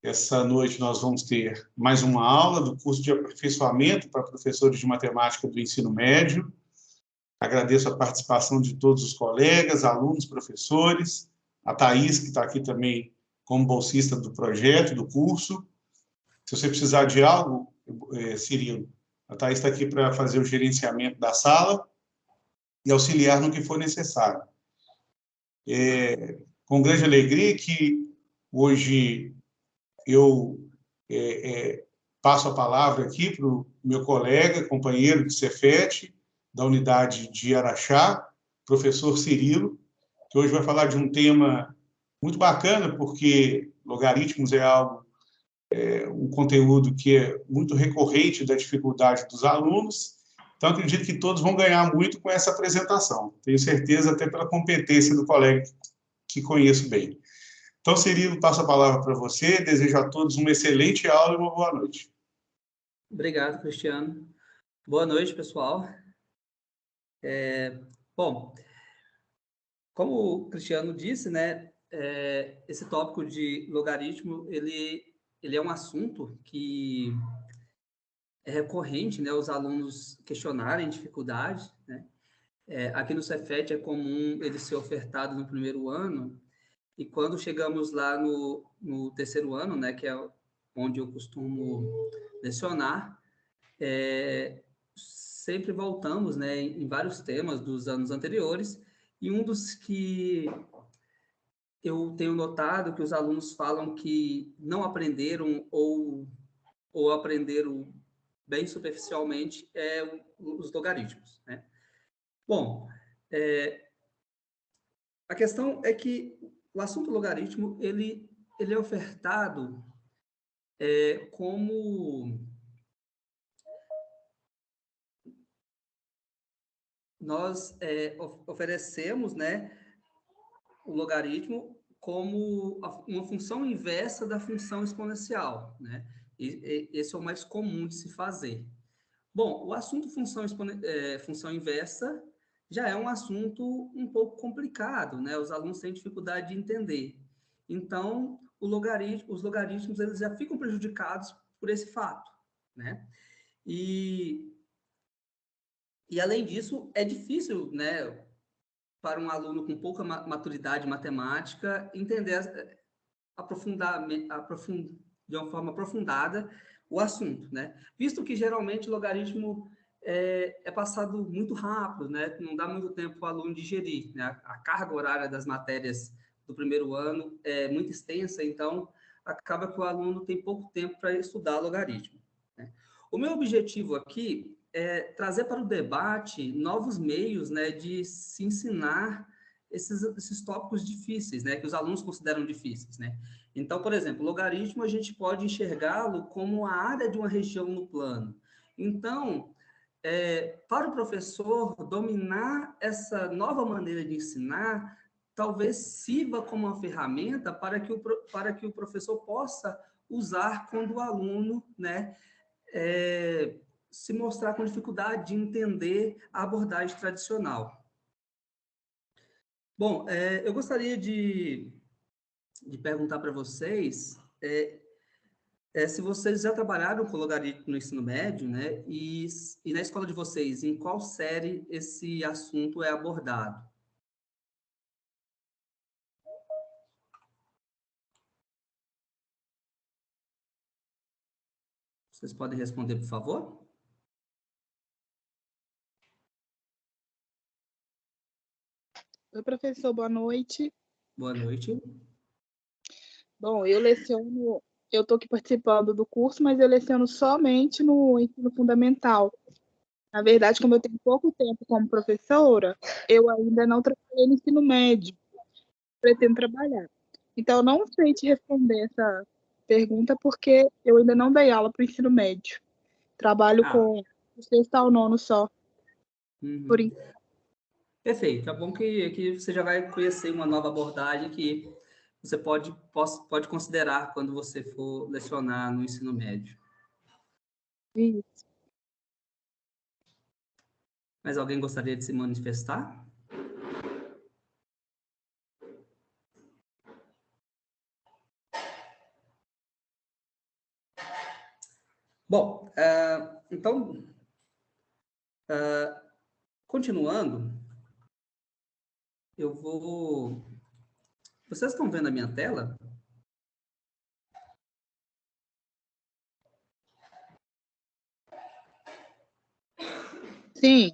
Essa noite nós vamos ter mais uma aula do curso de aperfeiçoamento para professores de matemática do ensino médio. Agradeço a participação de todos os colegas, alunos, professores, a Thaís, que está aqui também como bolsista do projeto, do curso. Se você precisar de algo, Cirilo, a Thaís está aqui para fazer o gerenciamento da sala e auxiliar no que for necessário. Com grande alegria que hoje eu passo a palavra aqui para o meu colega, companheiro de Cefet, da unidade de Araxá, professor Cirilo, que hoje vai falar de um tema muito bacana, porque logaritmos um conteúdo que é muito recorrente da dificuldade dos alunos. Então, acredito que todos vão ganhar muito com essa apresentação. Tenho certeza, até pela competência do colega que conheço bem. Então, Cirilo, passo a palavra para você. Desejo a todos uma excelente aula e uma boa noite. Obrigado, Cristiano. Boa noite, pessoal. Bom, como o Cristiano disse, né, esse tópico de logaritmo, ele é um assunto que é recorrente, né, os alunos questionarem dificuldade, né? Aqui no Cefet é comum ele ser ofertado no primeiro ano, e quando chegamos lá no terceiro ano, né, que é onde eu costumo lecionar, sempre voltamos, né, em vários temas dos anos anteriores, e um dos que eu tenho notado que os alunos falam que não aprenderam ou aprenderam bem superficialmente os logaritmos, né? Bom, a questão é que o assunto logaritmo, ele é ofertado como nós oferecemos, né, o logaritmo como uma função inversa da função exponencial, né? Esse é o mais comum de se fazer. Bom, o assunto função inversa já é um assunto um pouco complicado, né? Os alunos têm dificuldade de entender. Então, os logaritmos eles já ficam prejudicados por esse fato, né? E além disso, é difícil, né, para um aluno com pouca maturidade matemática entender de uma forma aprofundada o assunto, né? Visto que geralmente o logaritmo é passado muito rápido, né? Não dá muito tempo para o aluno digerir, né? A carga horária das matérias do primeiro ano é muito extensa, então acaba que o aluno tem pouco tempo para estudar logaritmo, né? O meu objetivo aqui é trazer para o debate novos meios, né, de se ensinar esses tópicos difíceis, né, que os alunos consideram difíceis, né? Então, por exemplo, o logaritmo a gente pode enxergá-lo como a área de uma região no plano. Então, para o professor dominar essa nova maneira de ensinar, talvez sirva como uma ferramenta para que o professor possa usar quando o aluno, né, se mostrar com dificuldade de entender a abordagem tradicional. Bom, eu gostaria de perguntar para vocês se vocês já trabalharam com logaritmo no ensino médio, né? E na escola de vocês, em qual série esse assunto é abordado? Vocês podem responder, por favor? Oi, professor, boa noite. Boa noite. Bom, eu estou aqui participando do curso, mas eu leciono somente no ensino fundamental. Na verdade, como eu tenho pouco tempo como professora, eu ainda não trabalhei no ensino médio, pretendo trabalhar. Então, eu não sei te responder essa pergunta, porque eu ainda não dei aula para o ensino médio. Trabalho com o sexto ao nono só, por enquanto. Perfeito. É bom que você já vai conhecer uma nova abordagem que você pode considerar quando você for lecionar no ensino médio. Isso. Mas alguém gostaria de se manifestar? Bom, então, continuando, eu vou... Vocês estão vendo a minha tela? Sim.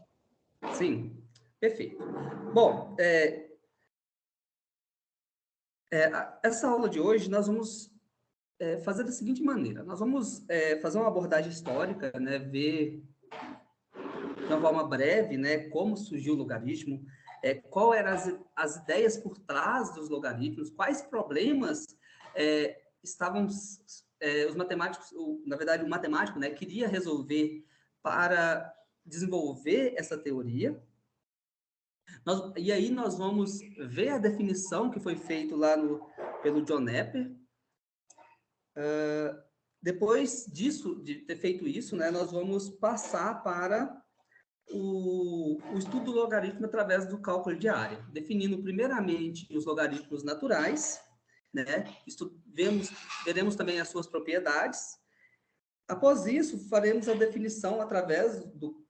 Sim, perfeito. Bom, essa aula de hoje nós vamos fazer da seguinte maneira. Nós vamos fazer uma abordagem histórica, né, ver de uma forma breve, né, como surgiu o logaritmo, qual eram as ideias por trás dos logaritmos, quais problemas estavam os matemáticos, na verdade o matemático, né, queria resolver para desenvolver essa teoria. E aí nós vamos ver a definição que foi feita lá pelo John Napier. Depois disso, de ter feito isso, né, nós vamos passar para o estudo do logaritmo através do cálculo de área, definindo primeiramente os logaritmos naturais, né? Veremos também as suas propriedades. Após isso, faremos a definição através do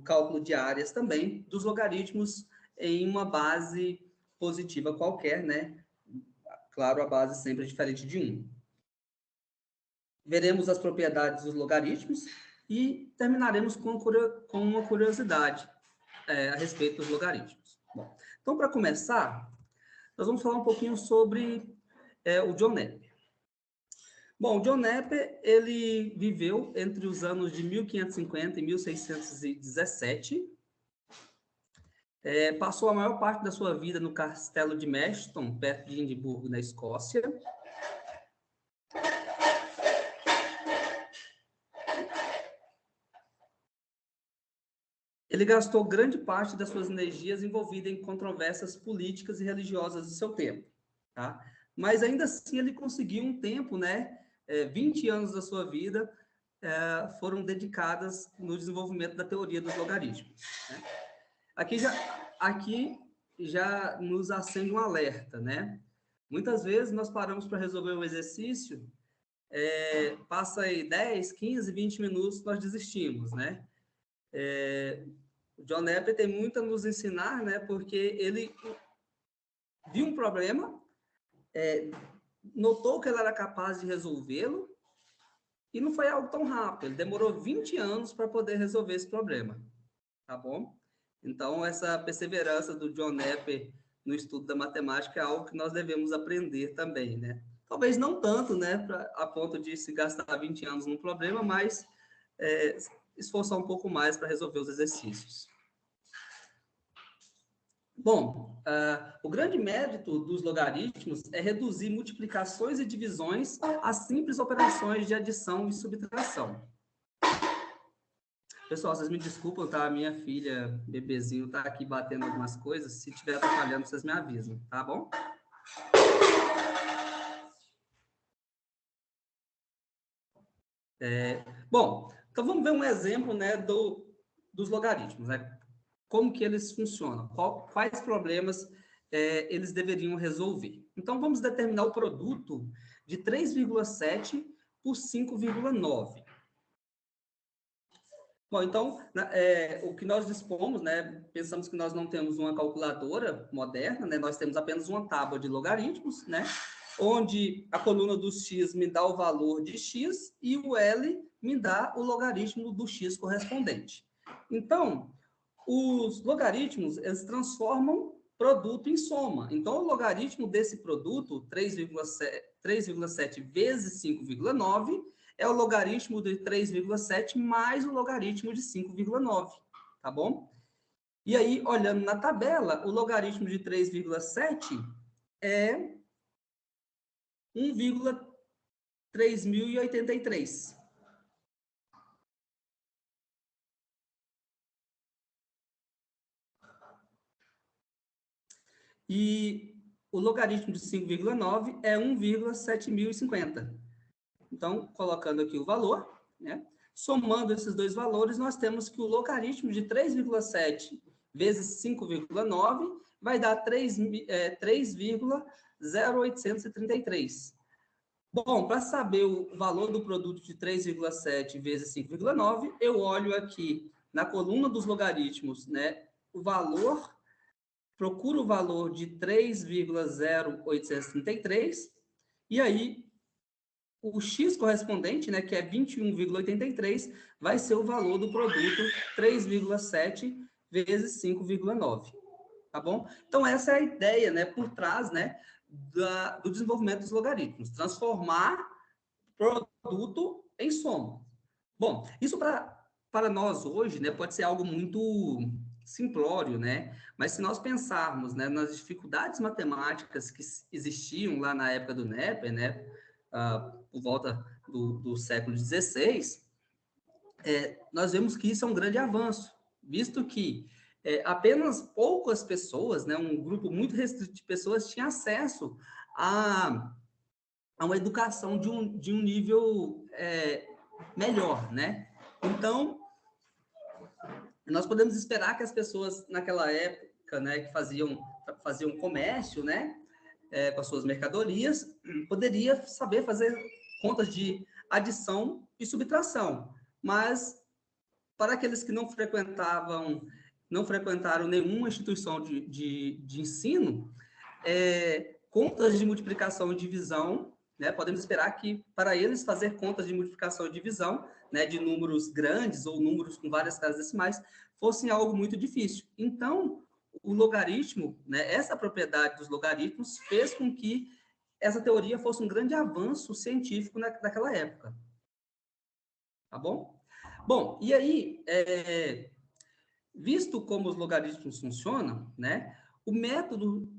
cálculo de áreas também dos logaritmos em uma base positiva qualquer, né? Claro, a base sempre é diferente de 1. Veremos as propriedades dos logaritmos e terminaremos com uma curiosidade a respeito dos logaritmos. Bom, então, para começar, nós vamos falar um pouquinho sobre o John Napier. Bom, o John Napier, ele viveu entre os anos de 1550 e 1617. Passou a maior parte da sua vida no castelo de Merton, perto de Edimburgo, na Escócia. Ele gastou grande parte das suas energias envolvida em controvérsias políticas e religiosas de seu tempo, tá? Mas ainda assim ele conseguiu um tempo, né? 20 anos da sua vida foram dedicadas no desenvolvimento da teoria dos logaritmos, né? Aqui já nos acende um alerta, né? Muitas vezes nós paramos para resolver um exercício, passa aí 10, 15, 20 minutos, nós desistimos, né? O John Napier tem muito a nos ensinar, né? Porque ele viu um problema, notou que ele era capaz de resolvê-lo, e não foi algo tão rápido. Ele demorou 20 anos para poder resolver esse problema, tá bom? Então, essa perseverança do John Napier no estudo da matemática é algo que nós devemos aprender também, né? Talvez não tanto, né, a ponto de se gastar 20 anos num problema, mas esforçar um pouco mais para resolver os exercícios. Bom, o grande mérito dos logaritmos é reduzir multiplicações e divisões a simples operações de adição e subtração. Pessoal, vocês me desculpam, tá? A minha filha, bebezinho, tá aqui batendo algumas coisas. Se estiver atrapalhando, vocês me avisam, tá bom? Bom, então vamos ver um exemplo, né, dos logaritmos, né? Como que eles funcionam, quais problemas eles deveriam resolver. Então, vamos determinar o produto de 3,7 por 5,9. Bom, então, o que nós dispomos, né, pensamos que nós não temos uma calculadora moderna, né, nós temos apenas uma tábua de logaritmos, né, onde a coluna do x me dá o valor de x e o L me dá o logaritmo do x correspondente. Então, os logaritmos, eles transformam produto em soma. Então, o logaritmo desse produto, 3,7 vezes 5,9, é o logaritmo de 3,7 mais o logaritmo de 5,9, tá bom? E aí, olhando na tabela, o logaritmo de 3,7 é 1,3083. E o logaritmo de 5,9 é 1,7050. Então, colocando aqui o valor, né? Somando esses dois valores, nós temos que o logaritmo de 3,7 vezes 5,9 vai dar 3,0833. Bom, para saber o valor do produto de 3,7 vezes 5,9, eu olho aqui na coluna dos logaritmos, né, o valor, procuro o valor de 3,0833, e aí o x correspondente, né, que é 21,83, vai ser o valor do produto 3,7 vezes 5,9, tá bom? Então, essa é a ideia, né, por trás, né, do desenvolvimento dos logaritmos, transformar produto em soma. Bom, isso para nós hoje, né, pode ser algo muito simplório, né? Mas se nós pensarmos, né, nas dificuldades matemáticas que existiam lá na época do Nepper, né, por volta do século XVI, nós vemos que isso é um grande avanço, visto que apenas poucas pessoas, né, um grupo muito restrito de pessoas tinha acesso a uma educação de um nível melhor, né? Então, nós podemos esperar que as pessoas naquela época, né, que faziam comércio, né, com as suas mercadorias, poderia saber fazer contas de adição e subtração, mas para aqueles que não frequentaram nenhuma instituição de ensino, contas de multiplicação e divisão, né, podemos esperar que, para eles, fazer contas de multiplicação e divisão, né, de números grandes ou números com várias casas decimais, fossem algo muito difícil. Então, o logaritmo, né, essa propriedade dos logaritmos, fez com que essa teoria fosse um grande avanço científico naquela época. Tá bom? Bom, e aí, visto como os logaritmos funcionam, né, o método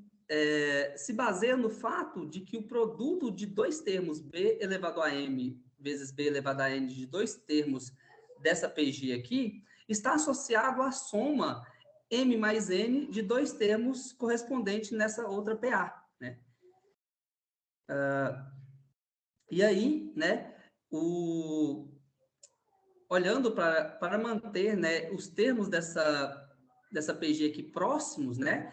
se baseia no fato de que o produto de dois termos b elevado a m vezes b elevado a n de dois termos dessa PG aqui está associado à soma m mais n de dois termos correspondentes nessa outra PA, né? E aí, né, olhando para manter, né, os termos dessa PG aqui próximos, né,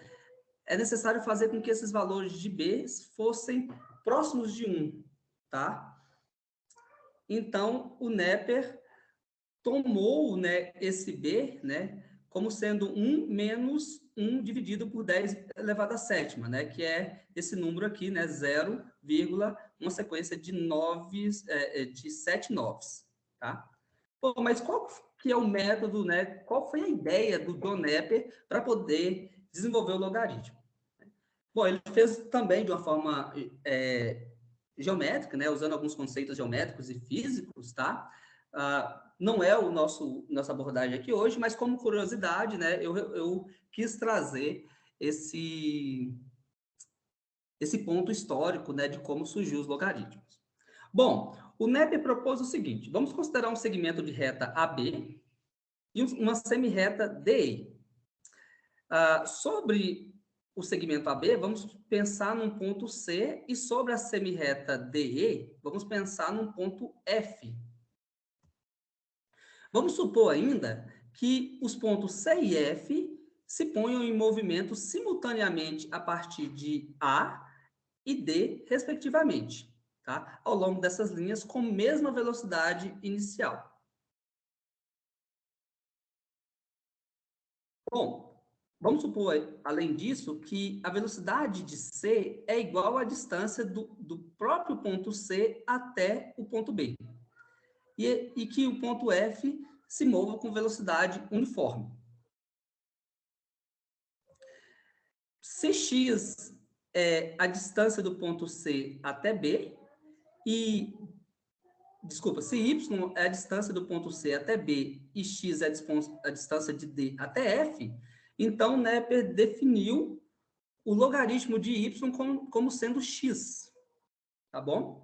é necessário fazer com que esses valores de B fossem próximos de 1, tá? Então, o Nepper tomou, né, esse B, né, como sendo 1 menos 1 dividido por 10 elevado à sétima, né, que é esse número aqui, né, 0, uma sequência de 7 noves, tá? Bom, mas qual que é o método, né, qual foi a ideia do John Nepper para poder desenvolver o logaritmo? Bom, ele fez também de uma forma geométrica, né, usando alguns conceitos geométricos e físicos, tá? Não é nossa abordagem aqui hoje, mas como curiosidade, né, eu quis trazer esse ponto histórico, né, de como surgiu os logaritmos. Bom, o Nepper propôs o seguinte: vamos considerar um segmento de reta AB e uma semirreta DE. Sobre o segmento AB, vamos pensar num ponto C, e sobre a semirreta DE, vamos pensar num ponto F. Vamos supor ainda que os pontos C e F se ponham em movimento simultaneamente a partir de A e D, respectivamente, tá? Ao longo dessas linhas com mesma velocidade inicial. Bom, vamos supor, além disso, que a velocidade de C é igual à distância do próprio ponto C até o ponto B. E que o ponto F se mova com velocidade uniforme. Se x é a distância do ponto C até B, se y é a distância do ponto C até B e x é a distância de D até F, então Nepper definiu o logaritmo de y como sendo x, tá bom?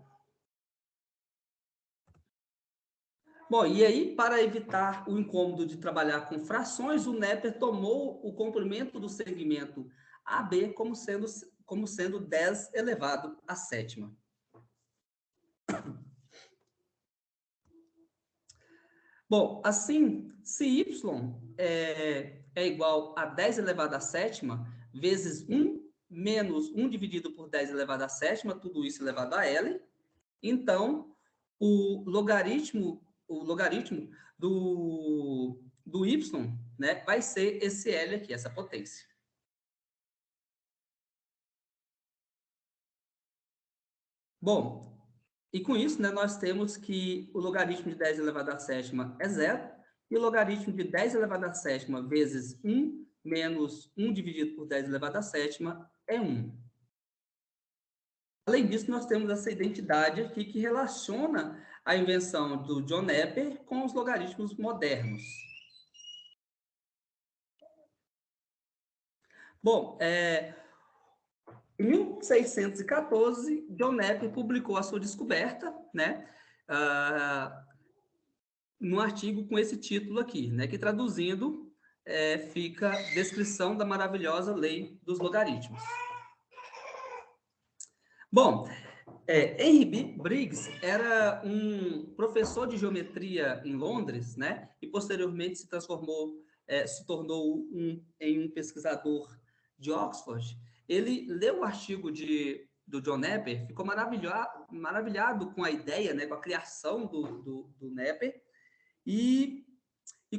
Bom, e aí, para evitar o incômodo de trabalhar com frações, o Nepper tomou o comprimento do segmento AB como sendo 10 elevado à sétima. Bom, assim, se y é igual a 10 elevado à sétima, vezes 1 menos 1 dividido por 10 elevado à sétima, tudo isso elevado a L, Então, o logaritmo do y, né, vai ser esse L aqui, essa potência. Bom, e com isso, né, nós temos que o logaritmo de 10 elevado à sétima é zero, e o logaritmo de 10 elevado à sétima vezes 1 menos 1 dividido por 10 elevado à sétima é 1. Além disso, nós temos essa identidade aqui que relaciona a invenção do John Napier com os logaritmos modernos. Bom, em 1614, John Napier publicou a sua descoberta, né, num artigo com esse título aqui, né, que traduzindo fica Descrição da Maravilhosa Lei dos Logaritmos. Bom, Henry B. Briggs era um professor de geometria em Londres, né, e posteriormente se tornou em um pesquisador de Oxford. Ele leu o artigo do John Napier, ficou maravilhado com a ideia, né, com a criação do Napier, e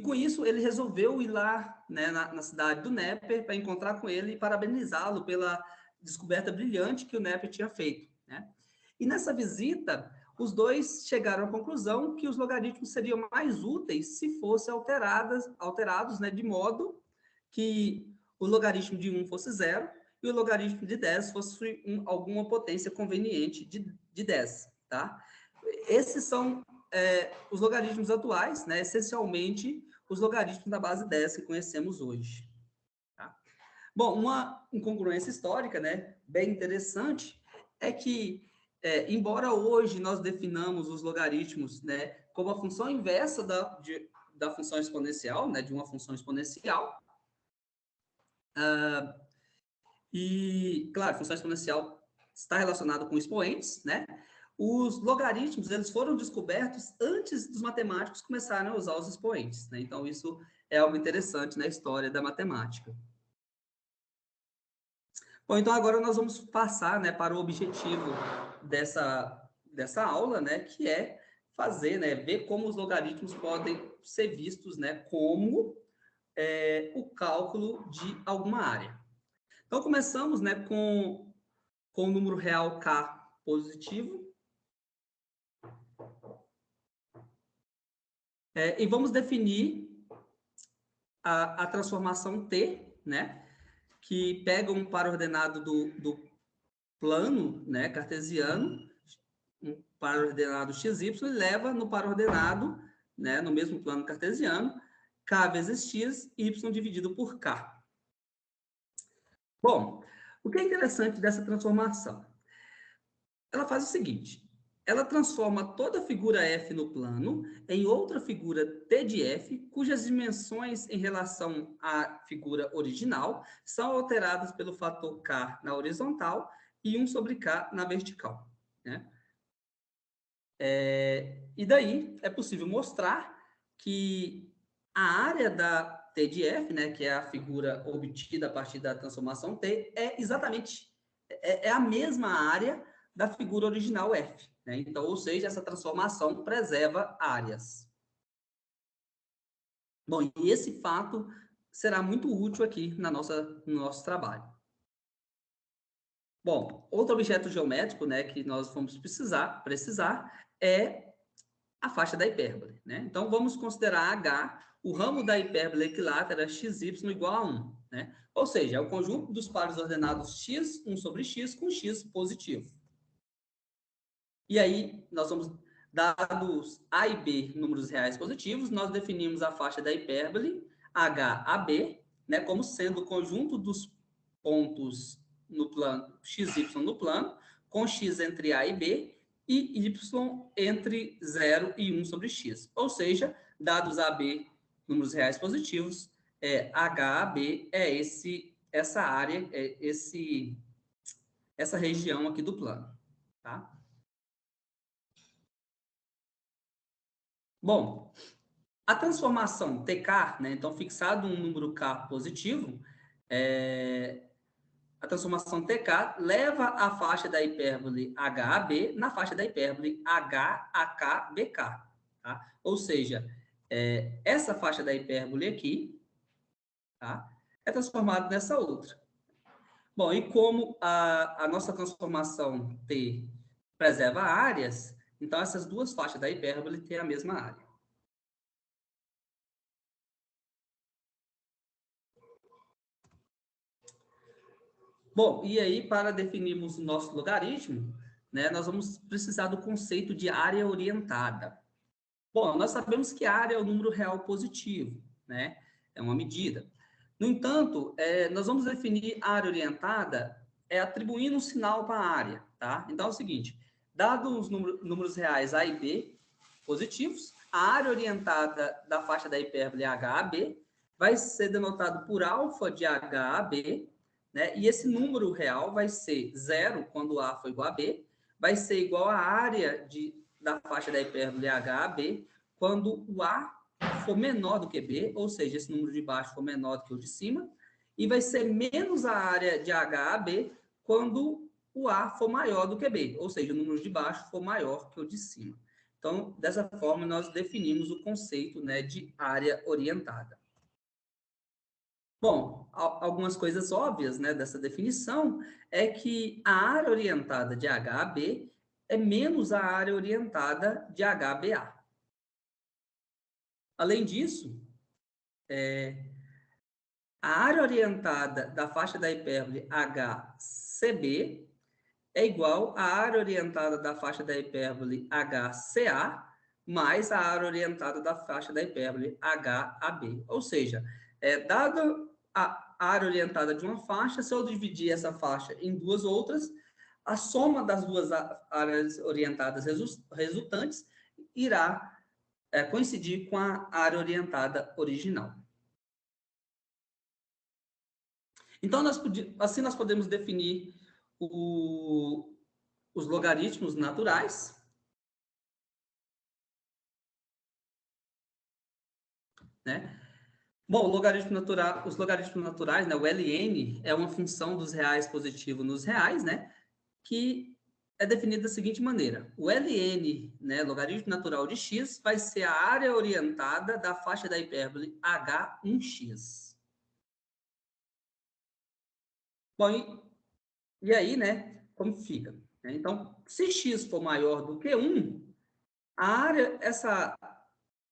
com isso ele resolveu ir lá, né, na cidade do Napier para encontrar com ele e parabenizá-lo pela descoberta brilhante que o Napier tinha feito, né? E nessa visita, os dois chegaram à conclusão que os logaritmos seriam mais úteis se fossem alterados, né, de modo que o logaritmo de 1 fosse 0 e o logaritmo de 10 fosse alguma potência conveniente de 10, tá? Esses são os logaritmos atuais, né, essencialmente os logaritmos da base 10 que conhecemos hoje. Tá? Bom, uma incongruência histórica, né, bem interessante, é que, embora hoje nós definamos os logaritmos, né, como a função inversa da função exponencial, né, de uma função exponencial, e, claro, a função exponencial está relacionada com expoentes, né? Os logaritmos, eles foram descobertos antes dos matemáticos começarem a usar os expoentes, né? Então, isso é algo interessante na história da matemática. Bom, então agora nós vamos passar, né, para o objetivo dessa aula, né, que é fazer, né, ver como os logaritmos podem ser vistos, né, como o cálculo de alguma área. Então, começamos, né, com o número real k positivo. E vamos definir a transformação t, né, que pega um par ordenado do plano, né, cartesiano, um par ordenado xy, e leva no par ordenado, né, no mesmo plano cartesiano, k vezes x, y dividido por k. Bom, o que é interessante dessa transformação? Ela faz o seguinte: ela transforma toda a figura f no plano em outra figura t de f, cujas dimensões em relação à figura original são alteradas pelo fator k na horizontal e 1 sobre k na vertical, né? E daí é possível mostrar que a área da t de f, né, que é a figura obtida a partir da transformação t, é exatamente a mesma área da figura original f, né? Então, ou seja, essa transformação preserva áreas. Bom, e esse fato será muito útil aqui no nosso trabalho. Bom, outro objeto geométrico, né, que nós vamos precisar é a faixa da hipérbole, né? Então, vamos considerar H, o ramo da hipérbole equilátera xy igual a 1, né? Ou seja, é o conjunto dos pares ordenados x, 1 sobre x, com x positivo. E aí, nós vamos, dados A e B números reais positivos, nós definimos a faixa da hipérbole HAB, né, como sendo o conjunto dos pontos no plano, XY no plano, com X entre A e B, e Y entre 0 e 1 sobre X. Ou seja, dados AB números reais positivos, HAB é essa área, essa região aqui do plano. Tá? Bom, a transformação TK, né, então fixado um número K positivo, a transformação TK leva a faixa da hipérbole HAB na faixa da hipérbole HAKBK, tá? Ou seja, essa faixa da hipérbole aqui, tá? É transformada nessa outra. Bom, e como a nossa transformação T preserva áreas, então essas duas faixas da hipérbole têm a mesma área. Bom, e aí, para definirmos o nosso logaritmo, né, nós vamos precisar do conceito de área orientada. Bom, nós sabemos que a área é o número real positivo, né? É uma medida. No entanto, nós vamos definir a área orientada atribuindo um sinal para a área, tá? Então é o seguinte, dados os números reais A e B positivos, a área orientada da faixa da hipérbole HAB vai ser denotado por alfa de HAB, né? E esse número real vai ser 0 quando A for igual a B, vai ser igual à área da faixa da hipérbole HAB quando o A for menor do que B, ou seja, esse número de baixo for menor do que o de cima, e vai ser menos a área de HAB quando o A for maior do que B, ou seja, o número de baixo for maior que o de cima. Então, dessa forma, nós definimos o conceito, né, de área orientada. Bom, algumas coisas óbvias, né, dessa definição é que a área orientada de HAB é menos a área orientada de HBA. Além disso, a área orientada da faixa da hipérbole HCB é igual à área orientada da faixa da hipérbole HCA mais a área orientada da faixa da hipérbole HAB. Ou seja, dada a área orientada de uma faixa, se eu dividir essa faixa em duas outras, a soma das duas áreas orientadas resultantes irá coincidir com a área orientada original. Então, assim nós podemos definir os logaritmos naturais, né? Bom, os logaritmos naturais, né, o LN, é uma função dos reais positivo nos reais, né, que é definida da seguinte maneira. O LN, né, logaritmo natural de x, vai ser a área orientada da faixa da hipérbole H1x. Bom, e aí, né, como fica? Então, se x for maior do que 1, essa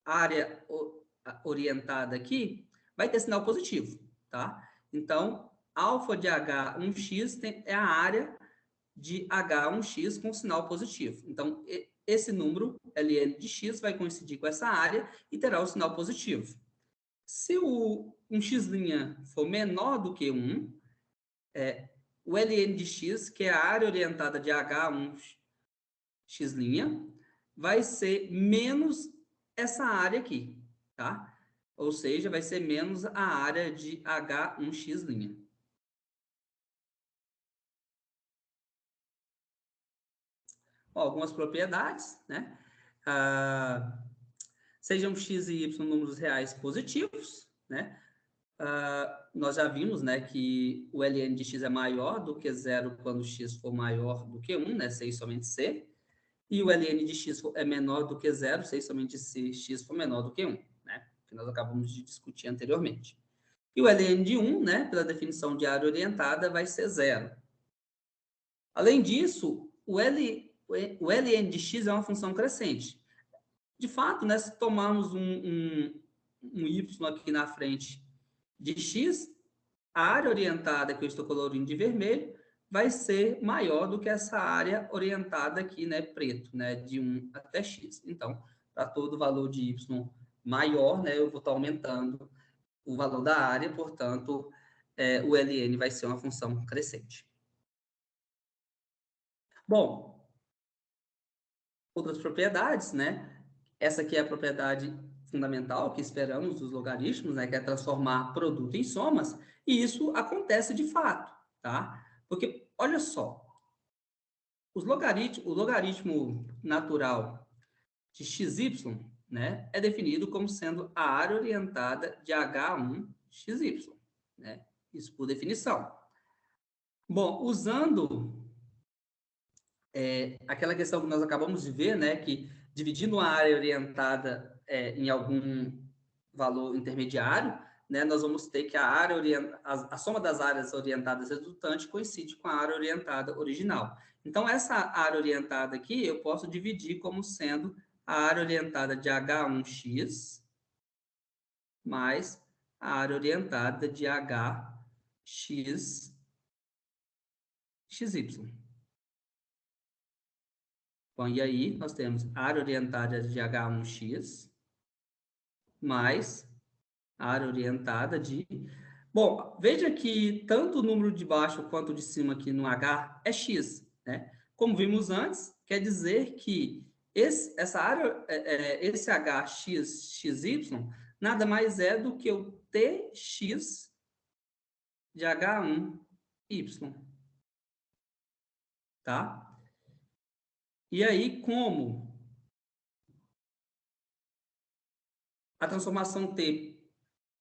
área orientada aqui vai ter sinal positivo, tá? Então, alfa de H1x é a área de H1x com sinal positivo. Então, esse número, Ln de x, vai coincidir com essa área e terá o sinal positivo. Se um x' for menor do que 1, o Ln de x, que é a área orientada de H1x', vai ser menos essa área aqui, tá? Ou seja, vai ser menos a área de H1x'. Bom, algumas propriedades, né? Sejam x e y números reais positivos, né? Nós já vimos, né, que o Ln de x é maior do que 0 quando x for maior do que 1, né? C e somente C. E o Ln de x é menor do que 0, se somente se x for menor do que 1, né? Que nós acabamos de discutir anteriormente. E o Ln de 1, né, pela definição de área orientada, vai ser 0. Além disso, o Ln de x é uma função crescente. De fato, né, se tomarmos um y aqui na frente de x, a área orientada, que eu estou colorindo de vermelho, vai ser maior do que essa área orientada aqui, né, preto, né, de 1 até x. Então, para todo valor de y maior, né, eu vou estar aumentando o valor da área, portanto, o Ln vai ser uma função crescente. Bom, outras propriedades, né? Essa aqui é a propriedade fundamental que esperamos dos logaritmos, né, que é transformar produto em somas, e isso acontece de fato, tá? Porque, olha só, o logaritmo natural de xy, né, é definido como sendo a área orientada de H1xy, né? Isso por definição. Bom, usando aquela questão que nós acabamos de ver, né, que dividindo a área orientada em algum valor intermediário, né, nós vamos ter que a soma das áreas orientadas resultante coincide com a área orientada original. Então, essa área orientada aqui, eu posso dividir como sendo a área orientada de H1x mais a área orientada de HXY. Bom, e aí nós temos a área orientada de H1x mais a área orientada de... Bom, veja que tanto o número de baixo quanto de cima aqui no H é x, né? Como vimos antes, quer dizer que essa área, esse HXY, nada mais é do que o TX de H1Y, tá? E aí, como a transformação T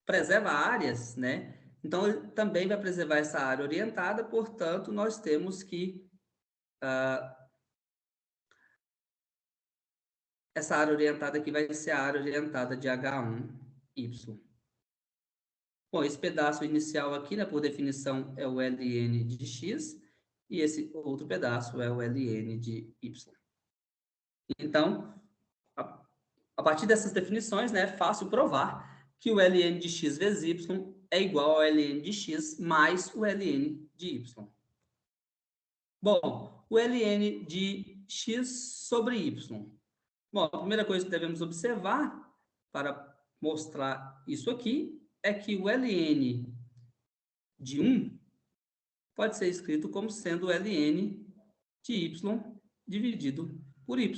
preserva áreas, né? Então, ele também vai preservar essa área orientada, portanto, nós temos que essa área orientada aqui vai ser a área orientada de H1Y. Bom, esse pedaço inicial aqui, né, por definição, é o ln de x, e esse outro pedaço é o ln de y. Então, a partir dessas definições, né, é fácil provar que o ln de x vezes y é igual ao ln de x mais o ln de y. Bom, o ln de x sobre y. Bom, a primeira coisa que devemos observar para mostrar isso aqui é que o ln de 1 pode ser escrito como sendo o ln de y dividido por y,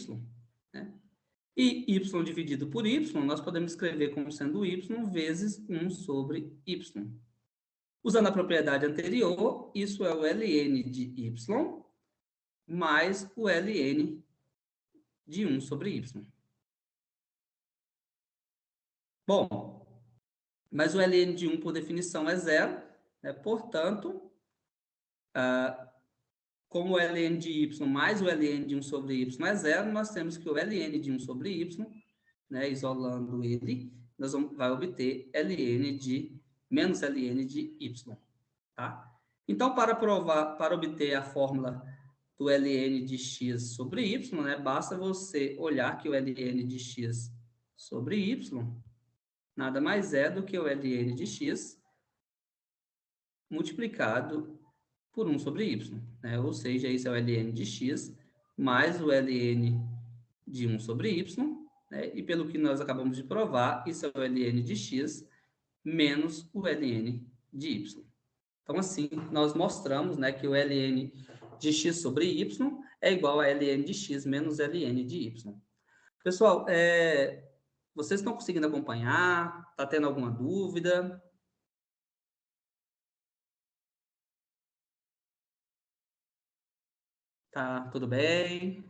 né? E y dividido por y, nós podemos escrever como sendo y vezes 1 sobre y. Usando a propriedade anterior, isso é o ln de y mais o ln de 1 sobre y. Bom, mas o ln de 1, por definição, é zero, né? Portanto, como o ln de y mais o ln de 1 sobre y é zero, nós temos que o ln de 1 sobre y, né, isolando ele, nós vamos obter ln de menos ln de y, tá? Então, para obter a fórmula do ln de x sobre y, né, basta você olhar que o ln de x sobre y nada mais é do que o ln de x multiplicado por 1 sobre y, né? Ou seja, isso é o ln de x mais o ln de 1 sobre y, né? E pelo que nós acabamos de provar, isso é o ln de x menos o ln de y. Então, assim, nós mostramos, né, que o ln de x sobre y é igual a ln de x menos ln de y. Pessoal, vocês estão conseguindo acompanhar? Está tendo alguma dúvida? Tá tudo bem?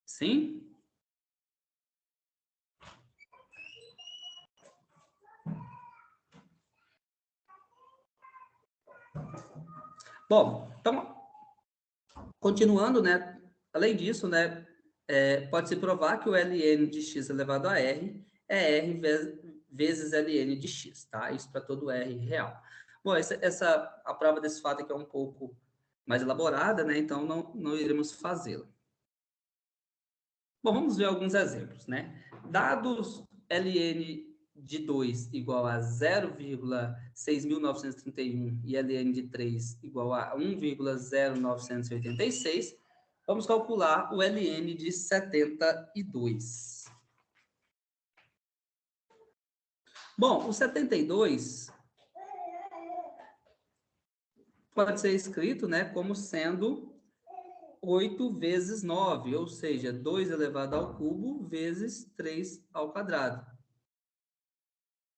Sim? Bom, então, continuando, né? Além disso, né? Pode-se provar que o ln de x elevado a r é r vezes ln de x, tá? Isso para todo r real. Bom, a prova desse fato aqui é um pouco mais elaborada, né? Então, não iremos fazê-la. Bom, vamos ver alguns exemplos, né? Dados ln de 2 igual a 0,6.931 e ln de 3 igual a 1,0986, vamos calcular o ln de 72. Bom, o 72 pode ser escrito, né, como sendo 8 vezes 9, ou seja, 2 elevado ao cubo vezes 3 ao quadrado.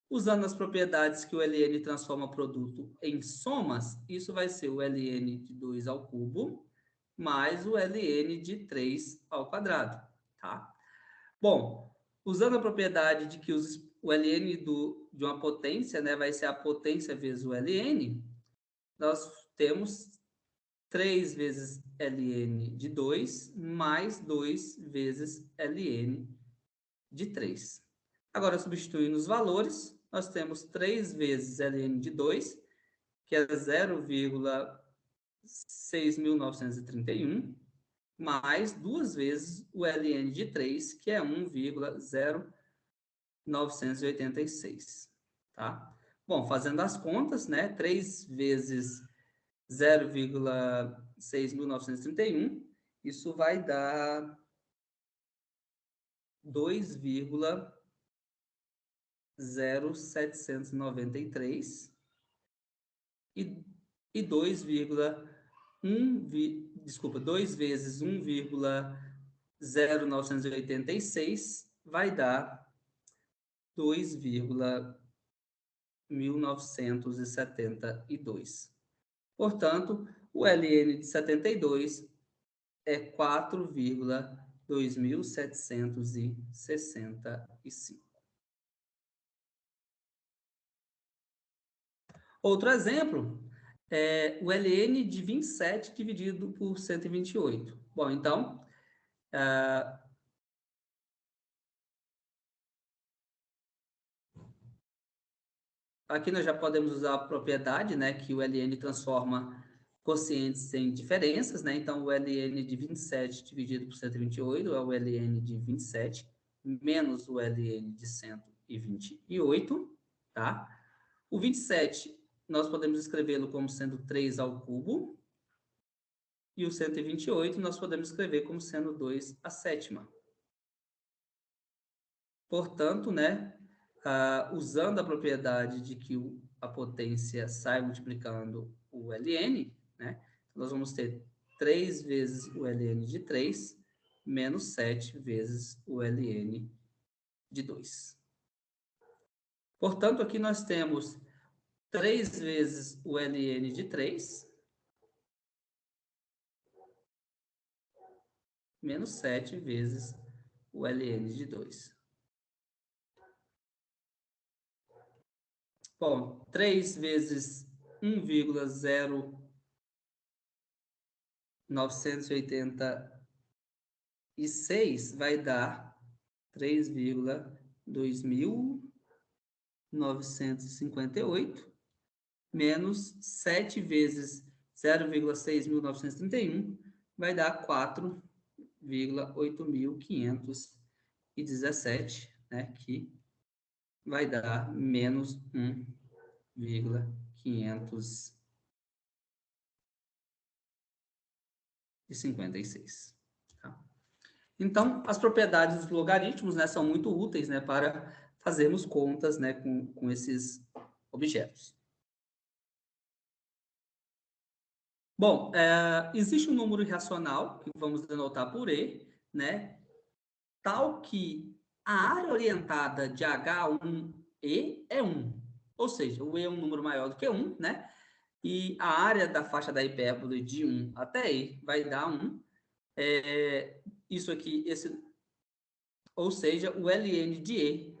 Usando as propriedades que o ln transforma produto em somas, isso vai ser o ln de 2 ao cubo mais o ln de 3 ao quadrado, tá? Bom, usando a propriedade de que o ln de uma potência, né, vai ser a potência vezes o ln, nós temos 3 vezes ln de 2 mais 2 vezes ln de 3. Agora, substituindo os valores, nós temos 3 vezes ln de 2, que é 0,6931, mais 2 vezes o ln de 3, que é 1,0986, tá? Bom, fazendo as contas, né, 3 vezes 0,6931, isso vai dar 2,0793 e 2 vezes 1,0986 vai dar 2,1972. Portanto, o ln de 72 é 4,2765. Outro exemplo é o ln de 27 dividido por 128. Bom, então, aqui nós já podemos usar a propriedade, né, que o ln transforma quocientes em diferenças, né? Então, o ln de 27 dividido por 128 é o ln de 27 menos o ln de 128, tá? O 27, nós podemos escrevê-lo como sendo 3 ao cubo, e o 128 nós podemos escrever como sendo 2 à sétima. Portanto, né, usando a propriedade de que a potência sai multiplicando o ln, né, nós vamos ter 3 vezes o ln de 3 menos 7 vezes o ln de 2. Portanto, aqui nós temos 3 vezes o ln de 3 menos 7 vezes o ln de 2. Bom, 3 vezes 1,0986 vai dar 3,2958 menos 7 vezes 0,6931 vai dar 4,8517, né, que vai dar menos 1,556. Tá? Então, as propriedades dos logaritmos, né, são muito úteis, né, para fazermos contas, né, com esses objetos. Bom, existe um número irracional, que vamos denotar por E, né, tal que a área orientada de H1E é 1. Ou seja, o E é um número maior do que 1, né? E a área da faixa da hipérbole de 1 até E vai dar 1. Isso aqui, ou seja, o ln de E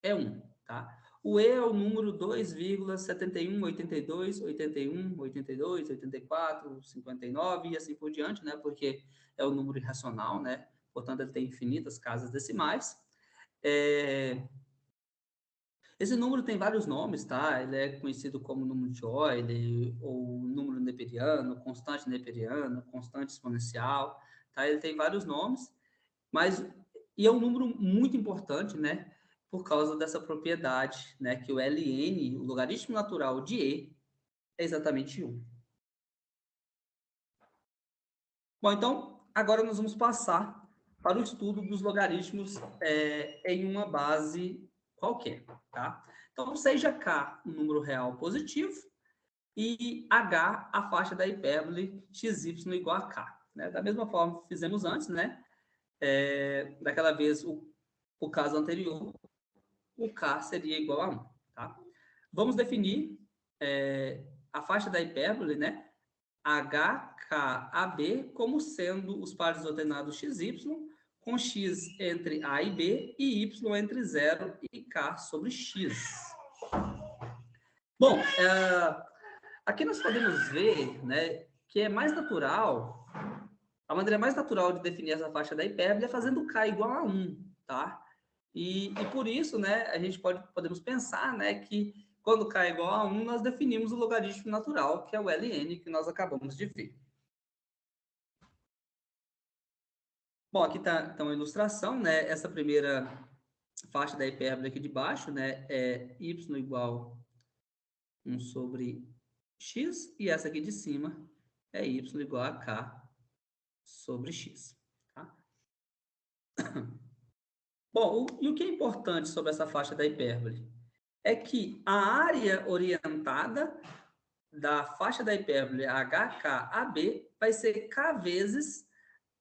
é 1, tá? O E é o número 2,71, 82, 81, 82, 84, 59 e assim por diante, né? Porque é o número irracional, né? Portanto, ele tem infinitas casas decimais. Esse número tem vários nomes, tá? Ele é conhecido como número de Euler, ou número neperiano, constante neperiana, constante exponencial, tá? Ele tem vários nomes, e é um número muito importante, né? Por causa dessa propriedade, né? Que o ln, o logaritmo natural de E, é exatamente 1. Bom, então, agora nós vamos passar para o estudo dos logaritmos em uma base qualquer, tá? Então, seja K um número real positivo e H a faixa da hipérbole xy igual a K, né? Da mesma forma que fizemos antes, né? Daquela vez, o caso anterior, o K seria igual a 1, tá? Vamos definir a faixa da hipérbole, né? HKAB como sendo os pares ordenados XY, com X entre A e B e Y entre 0 e K sobre X. Bom, aqui nós podemos ver, né, que é mais natural, a maneira mais natural de definir essa faixa da hipérbole é fazendo K igual a 1, tá? E por isso, né, a gente podemos pensar, né, que quando K é igual a 1, nós definimos o logaritmo natural, que é o ln, que nós acabamos de ver. Bom, aqui está uma ilustração, né? Essa primeira faixa da hipérbole aqui de baixo, né, é y igual 1 sobre x, e essa aqui de cima é y igual a k sobre x. Tá? Bom, e o que é importante sobre essa faixa da hipérbole? É que a área orientada da faixa da hipérbole HKAB vai ser k vezes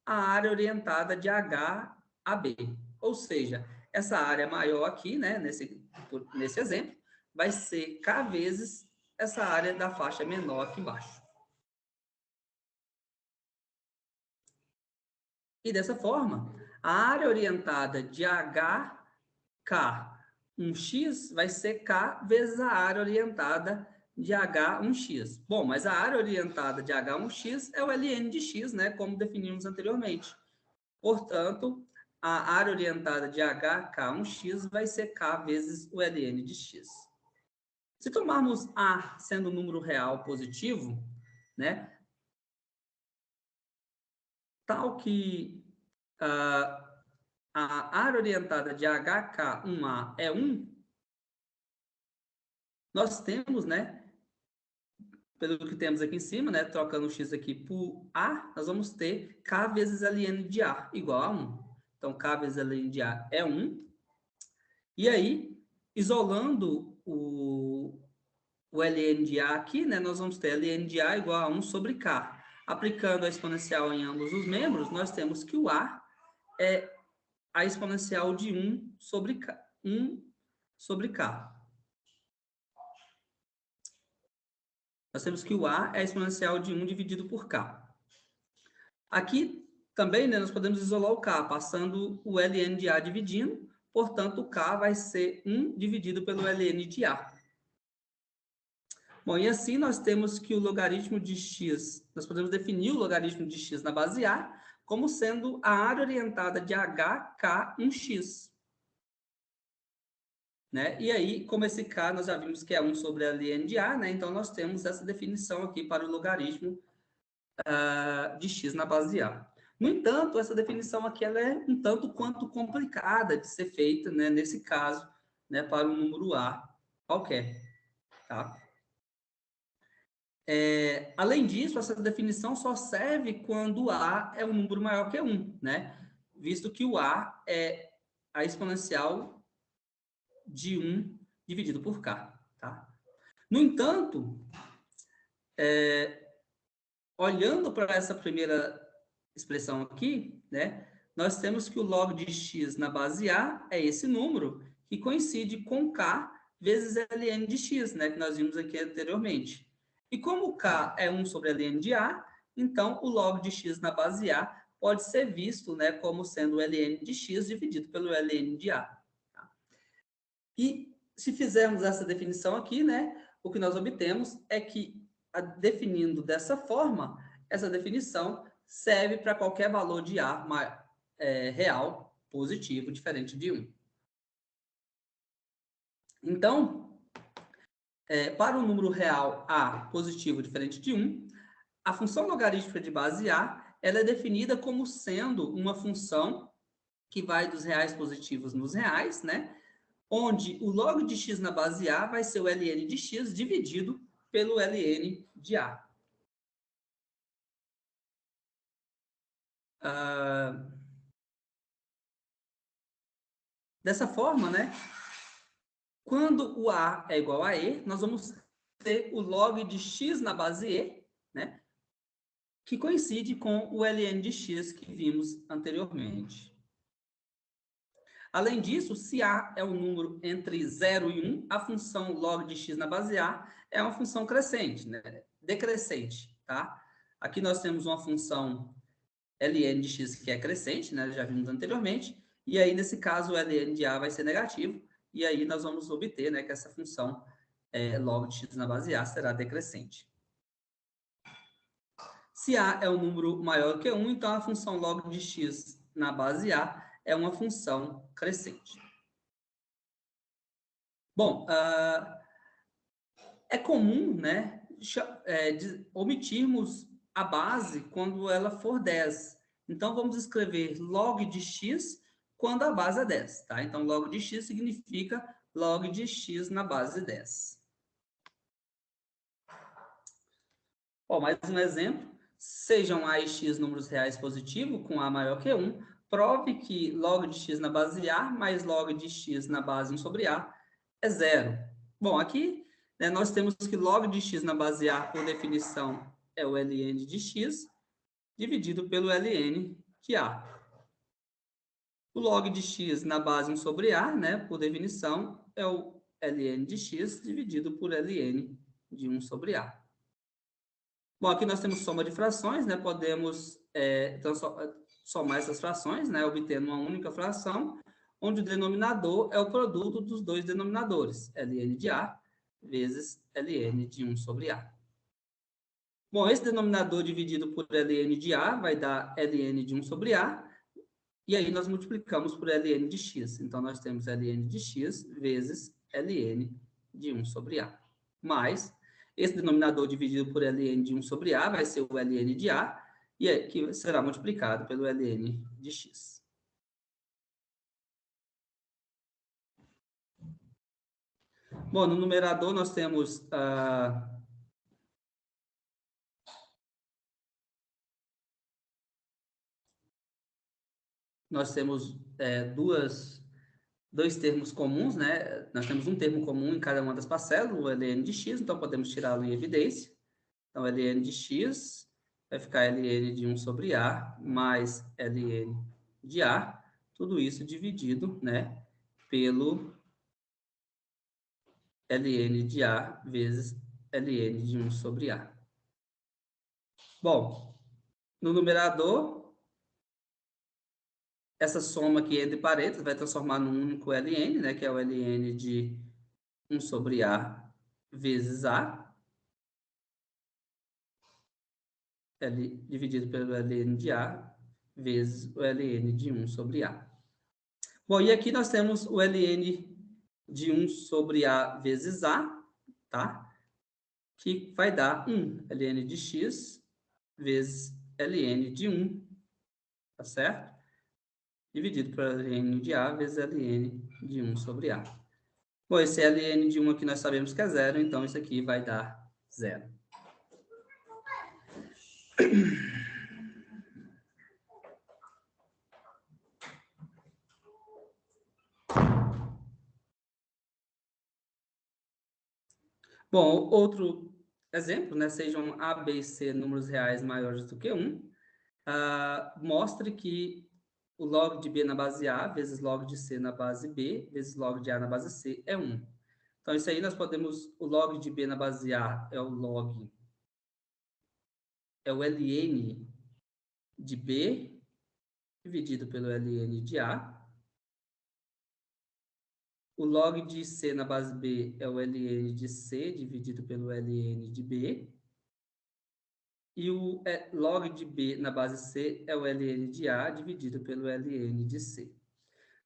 a área orientada de H a B. Ou seja, essa área maior aqui, né, nesse exemplo, vai ser k vezes essa área da faixa menor aqui embaixo. E dessa forma, a área orientada de HK1x vai ser k vezes a área orientada de H1x. Bom, mas a área orientada de H1x é o ln de x, né, como definimos anteriormente. Portanto, a área orientada de HK1x vai ser k vezes o ln de x. Se tomarmos A sendo um número real positivo, né, tal que a área orientada de HK1A é 1, nós temos, né, pelo que temos aqui em cima, né, trocando o x aqui por A, nós vamos ter k vezes ln de A igual a 1. Então, k vezes ln de A é 1. E aí, isolando o ln de A aqui, né, nós vamos ter ln de A igual a 1 sobre k. Aplicando a exponencial em ambos os membros, nós temos que o A é a exponencial de 1 sobre k. 1 sobre k. Nós temos que o A é a exponencial de 1 dividido por k. Aqui também, né, nós podemos isolar o k, passando o ln de A dividindo, portanto, o k vai ser 1 dividido pelo ln de A. Bom, e assim nós temos que o logaritmo de x, nós podemos definir o logaritmo de x na base A como sendo a área orientada de HK1x. Né? E aí, como esse k nós já vimos que é 1 sobre ln de A, né? Então nós temos essa definição aqui para o logaritmo de x na base A. No entanto, essa definição aqui ela é um tanto quanto complicada de ser feita, né? Nesse caso, né? Para um número A qualquer. Tá? Além disso, essa definição só serve quando A é um número maior que 1, né? Visto que o A é a exponencial de 1 dividido por k. Tá? No entanto, olhando para essa primeira expressão aqui, né, nós temos que o log de x na base A é esse número que coincide com k vezes ln de x, né, que nós vimos aqui anteriormente. E como k é 1 sobre ln de A, então o log de x na base A pode ser visto, né, como sendo o ln de x dividido pelo ln de A. Tá? E se fizermos essa definição aqui, né, o que nós obtemos é que, definindo dessa forma, essa definição serve para qualquer valor de A real positivo diferente de 1. Então, para o número real A positivo diferente de 1, a função logarítmica de base A ela é definida como sendo uma função que vai dos reais positivos nos reais, né? Onde o log de x na base A vai ser o ln de x dividido pelo ln de A. Dessa forma, né? Quando o A é igual a E, nós vamos ter o log de x na base E, né? Que coincide com o ln de x que vimos anteriormente. Além disso, se A é um número entre 0 e 1, a função log de x na base A é uma função crescente, né? Decrescente, tá? Aqui nós temos uma função ln de x que é crescente, né? Já vimos anteriormente. E aí, nesse caso, o ln de A vai ser negativo. E aí nós vamos obter, né, que essa função log de x na base A será decrescente. Se A é um número maior que 1, então a função log de x na base A é uma função crescente. Bom, é comum, né, omitirmos a base quando ela for 10. Então, vamos escrever log de x quando a base é 10, tá? Então, log de x significa log de x na base 10. Ó, mais um exemplo. Sejam A e x números reais positivos, com A maior que 1, prove que log de x na base A mais log de x na base 1 sobre A é 0. Bom, aqui, né, nós temos que log de x na base A, por definição, é o ln de x, dividido pelo ln de A. O log de x na base 1 sobre A, né, por definição, é o ln de x, dividido por ln de 1 sobre A. Bom, aqui nós temos soma de frações, né? Podemos somar essas frações, né? Obtendo uma única fração, onde o denominador é o produto dos dois denominadores, ln de A vezes ln de 1 sobre A. Bom, esse denominador dividido por ln de A vai dar ln de 1 sobre A, e aí nós multiplicamos por ln de x. Então, nós temos ln de x vezes ln de 1 sobre A. Mais esse denominador dividido por ln de 1 sobre A vai ser o ln de A, e que será multiplicado pelo ln de x. Bom, no numerador nós temos dois termos comuns, né? Nós temos um termo comum em cada uma das parcelas, o ln de x, então podemos tirá-lo em evidência. Então, ln de x vai ficar ln de 1 sobre A mais ln de A, tudo isso dividido, né, pelo ln de A vezes ln de 1 sobre A. Bom, no numerador, essa soma aqui entre parênteses vai transformar num único ln, né, que é o ln de 1 sobre A vezes A, dividido pelo ln de A vezes o ln de 1 sobre A. Bom, e aqui nós temos o ln de 1 sobre A vezes A, tá? Que vai dar 1, ln de x vezes ln de 1, tá certo? Dividido pelo ln de A vezes ln de 1 sobre A. Bom, esse ln de 1 aqui nós sabemos que é 0, então isso aqui vai dar 0. Bom, outro exemplo, né, sejam A, B e C números reais maiores do que 1, mostre que o log de B na base A vezes log de C na base B vezes log de A na base C é 1. Então, isso aí nós podemos, o log de B na base A é o ln de B dividido pelo ln de A. O log de C na base B é o ln de C dividido pelo ln de B. E o log de B na base C é o ln de A dividido pelo ln de C.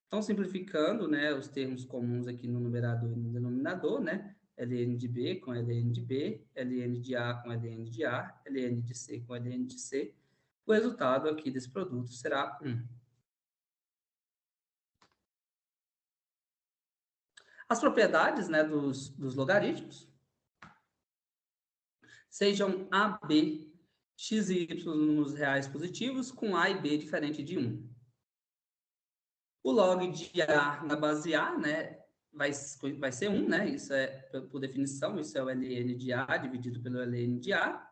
Então, simplificando, né, os termos comuns aqui no numerador e no denominador, né, ln de B com ln de B, ln de A com ln de A, ln de C com ln de C, o resultado aqui desse produto será 1. As propriedades, né, dos logaritmos, sejam A, B, x e y números reais positivos, com A e B diferente de 1. O log de A na base A, né, vai ser 1, né? Isso é, por definição, isso é o ln de A dividido pelo ln de A,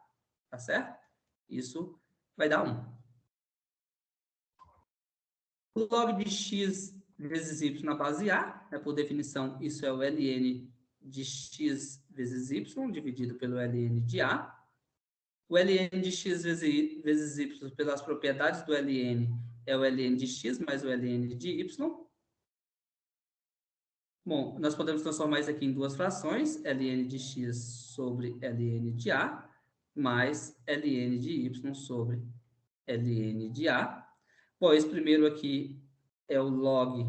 tá certo? Isso vai dar 1. O log de x vezes y na base A, né, por definição, isso é o ln de x vezes y dividido pelo ln de A. O ln de x vezes y, pelas propriedades do ln, é o ln de x mais o ln de y. Bom, nós podemos transformar isso aqui em duas frações, ln de x sobre ln de a, mais ln de y sobre ln de a. Bom, esse primeiro aqui é o log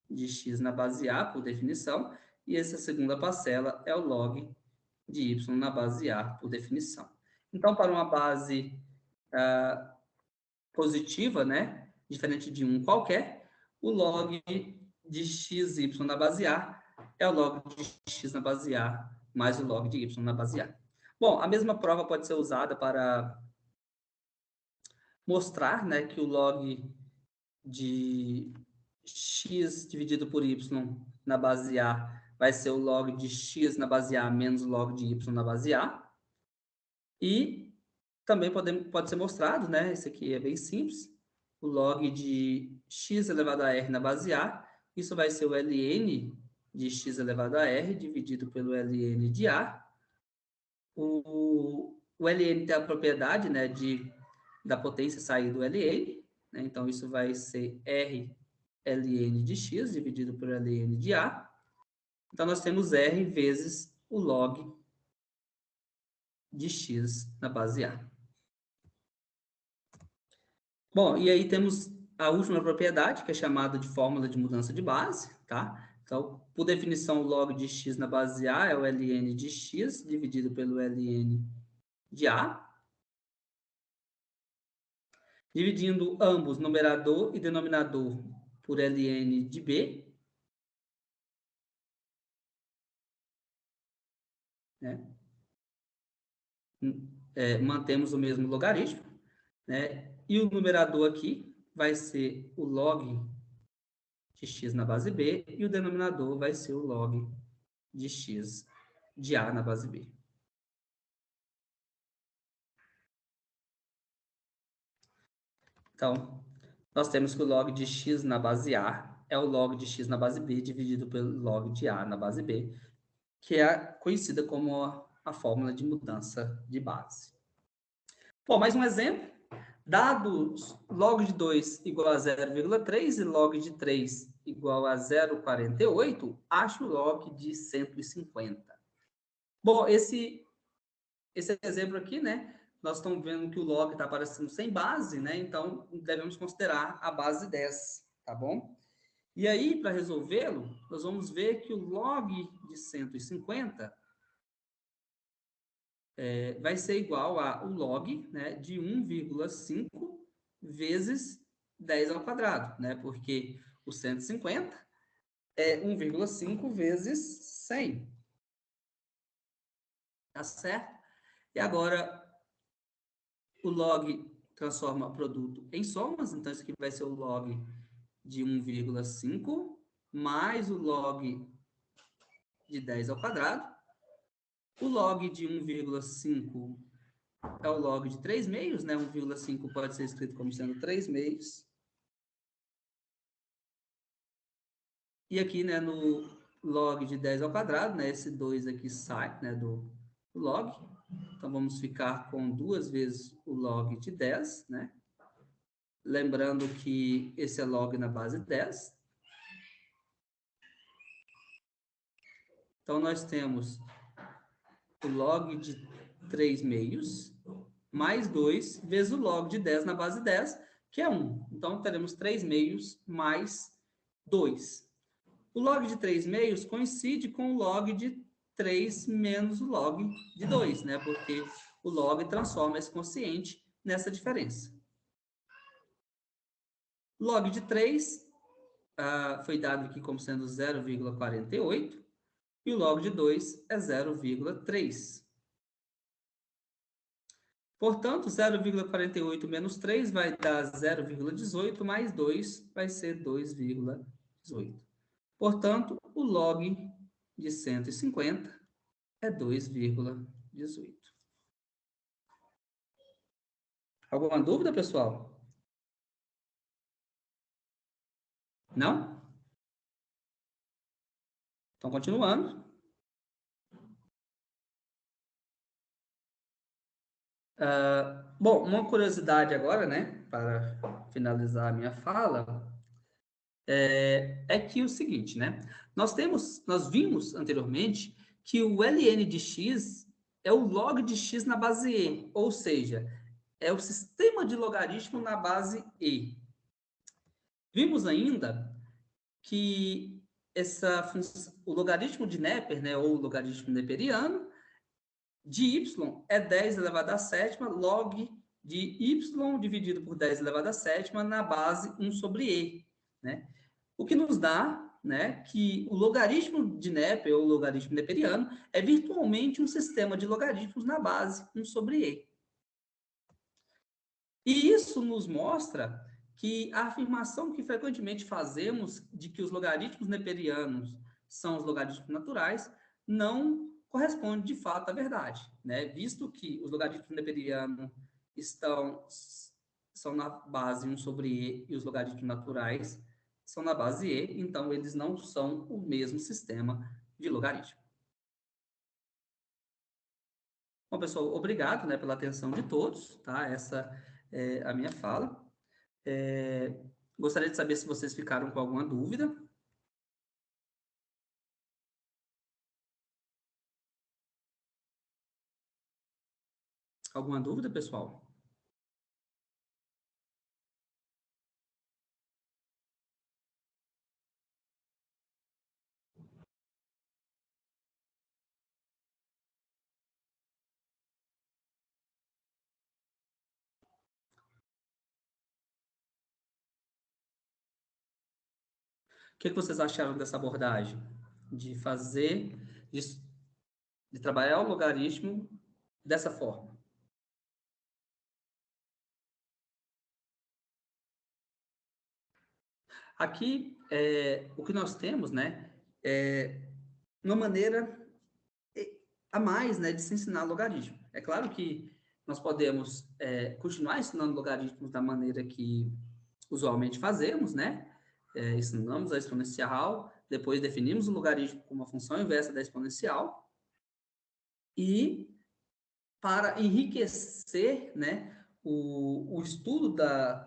de x na base a, por definição, e essa segunda parcela é o log de y na base a, por definição. Então, para uma base positiva, né, diferente de 1 qualquer, o log de xy na base a é o log de x na base a mais o log de y na base a. Bom, a mesma prova pode ser usada para mostrar, né, que o log de x dividido por y na base a vai ser o log de x na base a menos o log de y na base a. E também pode ser mostrado, né, esse aqui é bem simples, o log de x elevado a r na base a, isso vai ser o ln de x elevado a r dividido pelo ln de a. O ln tem a propriedade, né, da potência sair do ln, né, então isso vai ser r ln de x dividido por ln de a. Então, nós temos r vezes o log de x na base a. Bom, e aí temos a última propriedade, que é chamada de fórmula de mudança de base, tá? Então, por definição, o log de x na base a é o ln de x dividido pelo ln de a. Dividindo ambos, numerador e denominador, por ln de b. Né? Mantemos o mesmo logaritmo, né? E o numerador aqui vai ser o log de x na base b, e o denominador vai ser o log de x de a na base b. Então, nós temos que o log de x na base a é o log de x na base b dividido pelo log de a na base b, que é conhecida como a fórmula de mudança de base. Bom, mais um exemplo. Dados log de 2 igual a 0,3 e log de 3 igual a 0,48, acho o log de 150. Bom, esse exemplo aqui, né, nós estamos vendo que o log está aparecendo sem base, né, então devemos considerar a base 10, tá bom? E aí, para resolvê-lo, nós vamos ver que o log de 150 vai ser igual ao log, né, de 1,5 vezes 10 ao quadrado, né, porque o 150 é 1,5 vezes 100. Tá certo? E agora, o log transforma produto em somas, então isso aqui vai ser o log de 1,5 mais o log de 10 ao quadrado. O log de 1,5 é o log de 3 meios, né? 1,5 pode ser escrito como sendo 3 meios. E aqui, né, no log de 10 ao quadrado, né, esse 2 aqui sai, né, do log. Então, vamos ficar com 2 vezes o log de 10, né? Lembrando que esse é log na base 10. Então, nós temos o log de 3 meios, mais 2, vezes o log de 10 na base 10, que é 1. Então, teremos 3 meios mais 2. O log de 3 meios coincide com o log de 3 menos o log de 2, né? Porque o log transforma esse quociente nessa diferença. Log de 3 foi dado aqui como sendo 0,48 e o log de 2 é 0,3. Portanto, 0,48 menos 3 vai dar 0,18, mais 2 vai ser 2,18. Portanto, o log de 150 é 2,18. Alguma dúvida, pessoal? Não? Então, continuando. Bom, uma curiosidade agora, né, para finalizar a minha fala, é que o seguinte, né? Nós vimos anteriormente que o ln de x é o log de x na base e, ou seja, é o sistema de logaritmo na base e. Vimos ainda que o logaritmo de Neper, né, ou logaritmo neperiano, de y é 10 elevado à sétima log de y dividido por 10 elevado à sétima na base 1 sobre e, né? O que nos dá, né, que o logaritmo de Neper, ou logaritmo neperiano, é virtualmente um sistema de logaritmos na base 1 sobre e. E isso nos mostra que a afirmação que frequentemente fazemos de que os logaritmos neperianos são os logaritmos naturais não corresponde de fato à verdade, né? Visto que os logaritmos neperianos são na base 1 sobre e e os logaritmos naturais são na base e, então eles não são o mesmo sistema de logaritmo. Bom, pessoal, obrigado, né, pela atenção de todos, tá? Essa é a minha fala. Gostaria de saber se vocês ficaram com alguma dúvida. Alguma dúvida, pessoal? O que vocês acharam dessa abordagem? De fazer, de trabalhar o logaritmo dessa forma? Aqui, o que nós temos, né, é uma maneira a mais, né, de se ensinar logaritmo. É claro que nós podemos continuar ensinando logaritmos da maneira que usualmente fazemos, né? Ensinamos a exponencial, depois definimos o logaritmo como uma função inversa da exponencial, e para enriquecer, né, o estudo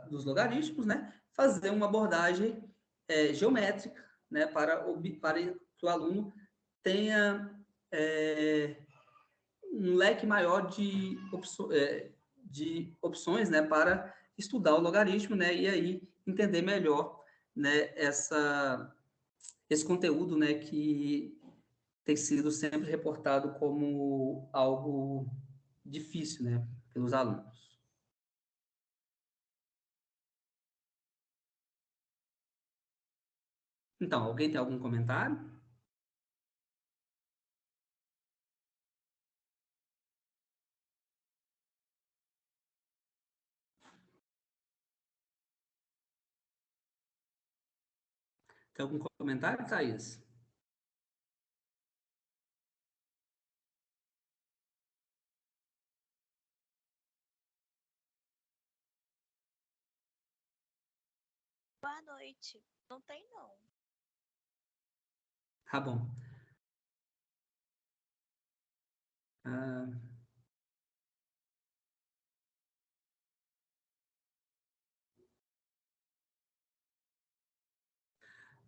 dos logaritmos, né, fazer uma abordagem geométrica, né, para que o aluno tenha um leque maior de opções, né, para estudar o logaritmo, né, e aí entender melhor, né, esse conteúdo, né, que tem sido sempre reportado como algo difícil, né, pelos alunos. Então, alguém tem algum comentário? Tem algum comentário, Thaís? Boa noite. Não tem, não. Tá bom.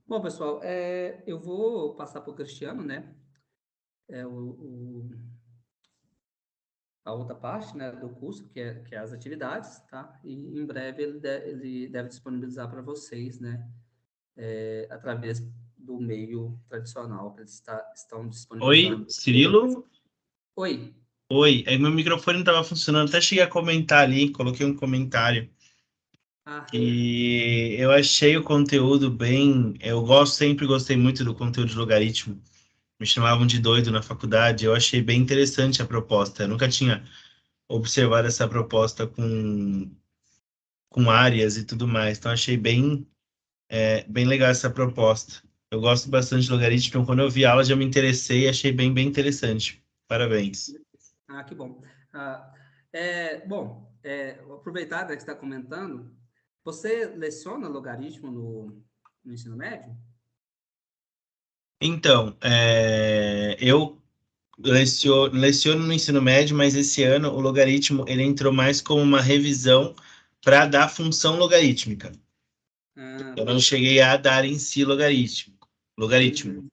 Bom, pessoal, eu vou passar para o Cristiano, né? A outra parte, né, do curso, que é as atividades, tá? E em breve ele deve disponibilizar para vocês, né? Através do meio tradicional que eles estão disponibilizando. Oi, Cirilo? Oi. Oi, meu microfone não estava funcionando, até cheguei a comentar ali, coloquei um comentário. E eu achei o conteúdo bem... sempre gostei muito do conteúdo de logaritmo. Me chamavam de doido na faculdade, eu achei bem interessante a proposta. Eu nunca tinha observado essa proposta com áreas e tudo mais, então achei bem legal essa proposta. Eu gosto bastante de logaritmo, então quando eu vi a aula já me interessei e achei bem interessante. Parabéns. Que bom. Vou aproveitar que você está comentando, você leciona logaritmo no ensino médio? Então, eu leciono no ensino médio, mas esse ano o logaritmo ele entrou mais como uma revisão para dar função logarítmica. Eu não cheguei a dar em si logaritmo. Uhum.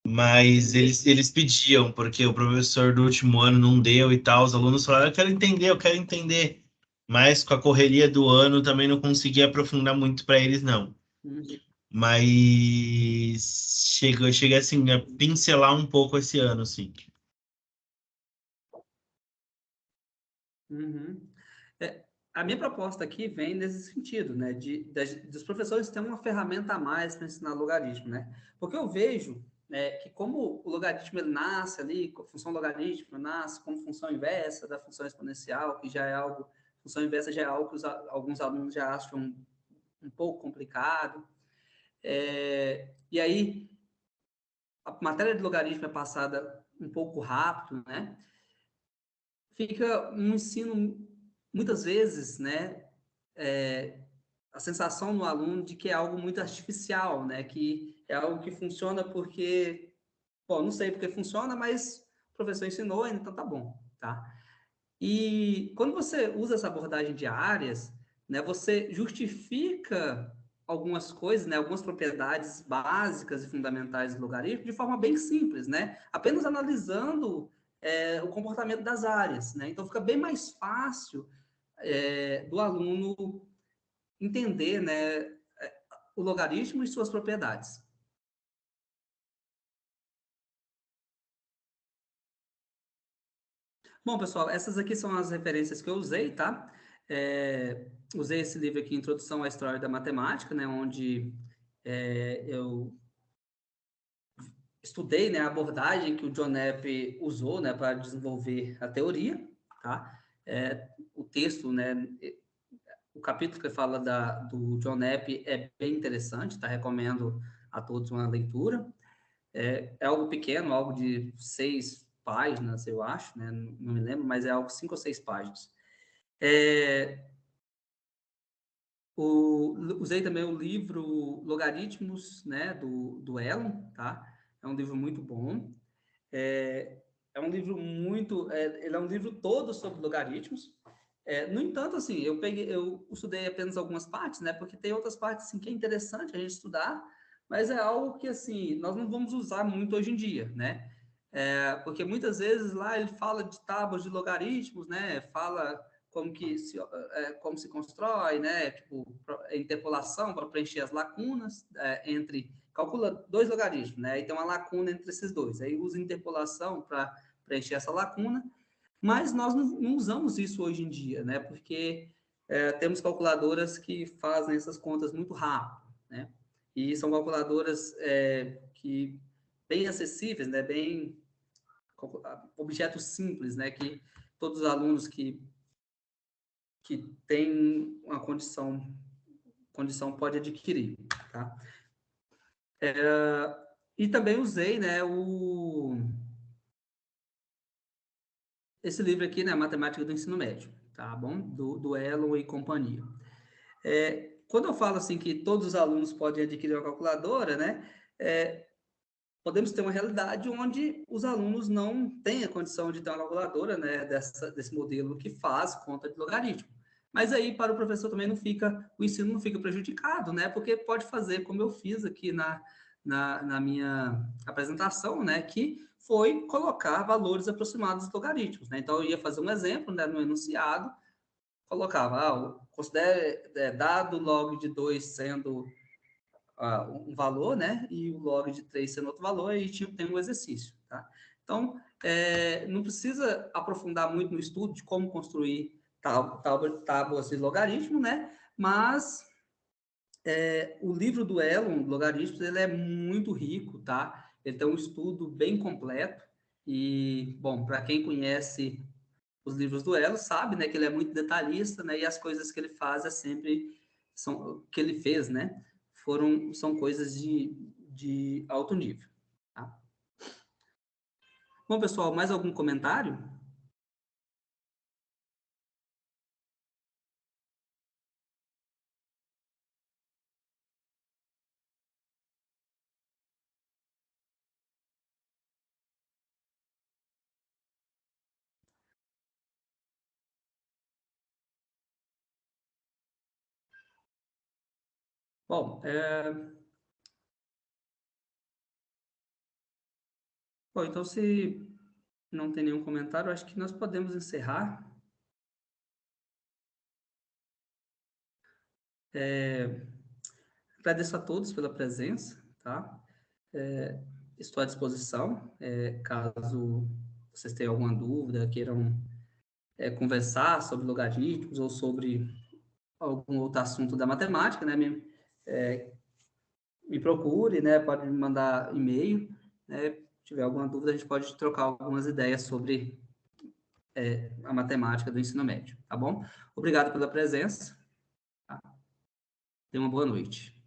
Mas eles pediam, porque o professor do último ano não deu e tal, os alunos falaram, eu quero entender. Mas com a correria do ano também não consegui aprofundar muito para eles, não. Uhum. Mas cheguei assim, a pincelar um pouco esse ano, sim. Uhum. A minha proposta aqui vem nesse sentido, né, dos professores terem uma ferramenta a mais para ensinar logaritmo, né? Porque eu vejo, né, que como o logaritmo ele nasce ali, com a função logaritmo nasce como função inversa da função exponencial, que já é algo, função inversa já é algo que alguns alunos já acham um pouco complicado. E aí a matéria de logaritmo é passada um pouco rápido, né? Fica um ensino muitas vezes, né, a sensação no aluno de que é algo muito artificial, né, que é algo que funciona porque, bom, não sei porque funciona, mas o professor ensinou, então tá bom, tá? E quando você usa essa abordagem de áreas, né, você justifica algumas coisas, né, algumas propriedades básicas e fundamentais do logaritmo de forma bem simples, né, apenas analisando o comportamento das áreas, né, então fica bem mais fácil do aluno entender, né, o logaritmo e suas propriedades. Bom, pessoal, essas aqui são as referências que eu usei, tá? Usei esse livro aqui, Introdução à História da Matemática, né, onde eu estudei, né, a abordagem que o John Epp usou, né, para desenvolver a teoria, tá? O texto, né, o capítulo que fala do John Epp é bem interessante, tá? Recomendo a todos uma leitura. É algo pequeno, algo de 6 páginas, eu acho, né? Não me lembro, mas é algo 5 ou 6 páginas. Usei também o livro Logaritmos, né, do Elon, tá? É um livro muito bom. É um livro muito, ele é um livro todo sobre logaritmos. No entanto, assim, eu estudei apenas algumas partes, né? Porque tem outras partes assim que é interessante a gente estudar, mas é algo que assim nós não vamos usar muito hoje em dia, né? Porque muitas vezes lá ele fala de tábuas de logaritmos, né? Fala como se constrói, né? Tipo, interpolação para preencher as lacunas entre calcula 2 logaritmos, né? Aí tem uma lacuna entre esses dois. Aí usa interpolação para preencher essa lacuna, mas nós não usamos isso hoje em dia, né? Porque temos calculadoras que fazem essas contas muito rápido, né? E são calculadoras que bem acessíveis, né? Bem objetos simples, né? Que todos os alunos que têm uma condição pode adquirir, tá? E também usei, né, esse livro aqui, né, Matemática do Ensino Médio, tá bom? Do Elon e companhia. Quando eu falo assim que todos os alunos podem adquirir uma calculadora, né, podemos ter uma realidade onde os alunos não têm a condição de ter uma calculadora, né, desse modelo que faz conta de logaritmo. Mas aí, para o professor também o ensino não fica prejudicado, né, porque pode fazer como eu fiz aqui na minha apresentação, né, que foi colocar valores aproximados dos logaritmos, né. Então, eu ia fazer um exemplo, né, no enunciado, colocava, considere dado log de 2 sendo um valor, né? E o log de 3 sendo outro valor, e tem um exercício, tá? Então, não precisa aprofundar muito no estudo de como construir tábuas de logaritmo, né? Mas o livro do Elon, Logaritmos, ele é muito rico, tá? Ele tem um estudo bem completo e, bom, para quem conhece os livros do Elon, sabe, né, que ele é muito detalhista, né? E as coisas que ele faz que ele fez, né? São coisas de alto nível. Tá? Bom, pessoal, mais algum comentário? Bom, bom, então se não tem nenhum comentário, acho que nós podemos encerrar. Agradeço a todos pela presença, tá? Estou à disposição, caso vocês tenham alguma dúvida, queiram conversar sobre logaritmos ou sobre algum outro assunto da matemática, né? Me procure, né? Pode me mandar e-mail, né? Se tiver alguma dúvida, a gente pode trocar algumas ideias sobre a matemática do ensino médio, tá bom? Obrigado pela presença. Tá? Tenha uma boa noite.